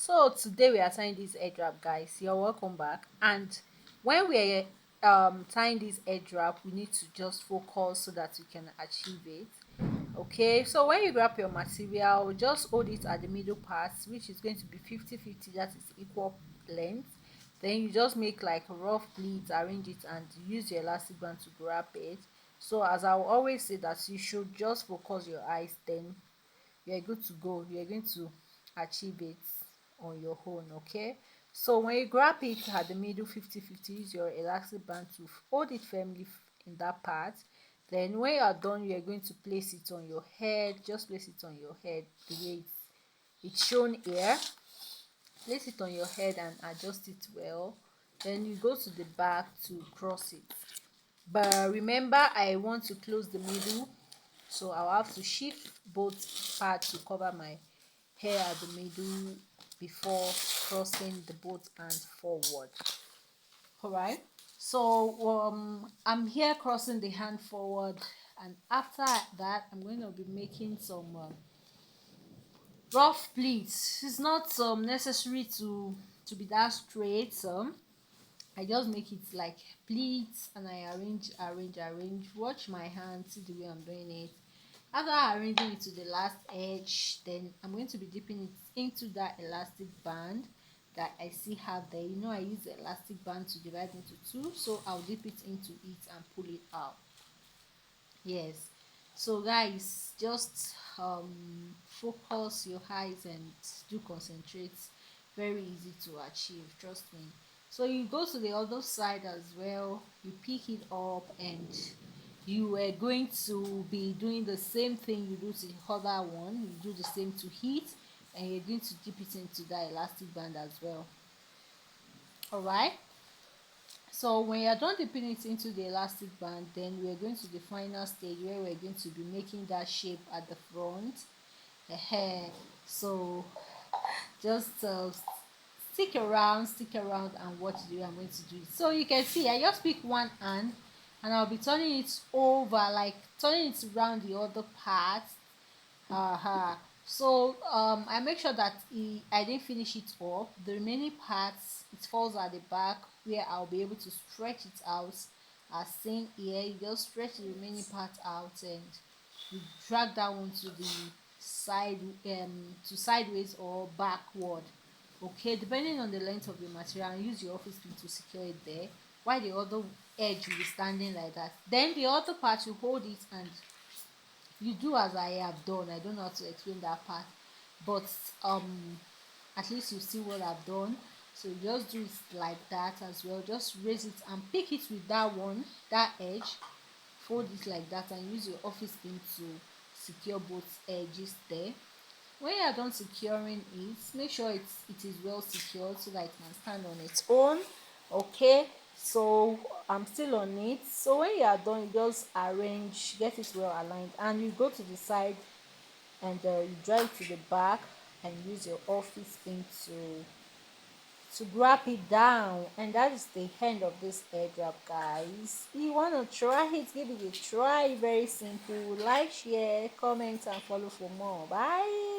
So today we are tying this edge wrap, guys. You're welcome back. And when we're tying this edge wrap, we need to just focus so that we can achieve it. Okay, so when you grab your material, just hold it at the middle part, which is going to be 50-50, that is equal length. Then you just make like rough pleats, arrange it, and use your elastic band to grab it. So as I will always say, that you should just focus your eyes, then you're good to go. You're going to achieve it on your own. Okay, so when you grab it at the middle 50-50, use your elastic band to hold it firmly in that part. Then when you are done, you are going to place it on your head. Just place it on your head the way it's shown here. Place it on your head and adjust it well. Then you go to the back to cross it, but remember, I want to close the middle, so I'll have to shift both parts to cover my hair at the middle before crossing the both hands forward. All right, so I'm here crossing the hand forward, and after that I'm going to be making some rough pleats. It's not necessary to be that straight. I just make it like pleats, and I arrange. Watch my hand, see the way I'm doing it. After arranging it to the last edge, then I'm going to be dipping it into that elastic band that I still have there. You know, I use the elastic band to divide into two, so I'll dip it into it and pull it out. Yes, so guys, just focus your eyes and do concentrate. Very easy to achieve, trust me. So you go to the other side as well, you pick it up, and you are going to be doing the same thing you do to the other one. You do the same to it, and you're going to dip it into that elastic band as well. All right, so when you're done dipping it into the elastic band, then we're going to the final stage where we're going to be making that shape at the front. So just stick around and watch the way I'm going to do it. So you can see I just pick one hand, and I'll be turning it over, like turning it around the other part. So I make sure that I didn't finish it up. The remaining parts, it falls at the back, where I'll be able to stretch it out. As seen here, you just stretch the remaining part out, and you drag that one to the side, to sideways or backward. Okay, depending on the length of the material, and use your office pin to secure it there, while the other edge will be standing like that. Then the other part, you hold it and you do as I have done. I don't know how to explain that part, but at least you see what I've done. So you just do it like that as well. Just raise it and pick it with that one, that edge, fold it like that, and use your office pin to secure both edges there. When you are done securing it, make sure it is well secured so that it can stand on its own. Okay, so I'm still on it. So when you are done, you just arrange, get it well aligned, and you go to the side, and you drag it to the back, and use your office pin to grab it down. And that is the end of this edge wrap, guys. If you want to try it, give it a try. Very simple. Like, share, comment, and follow for more. Bye.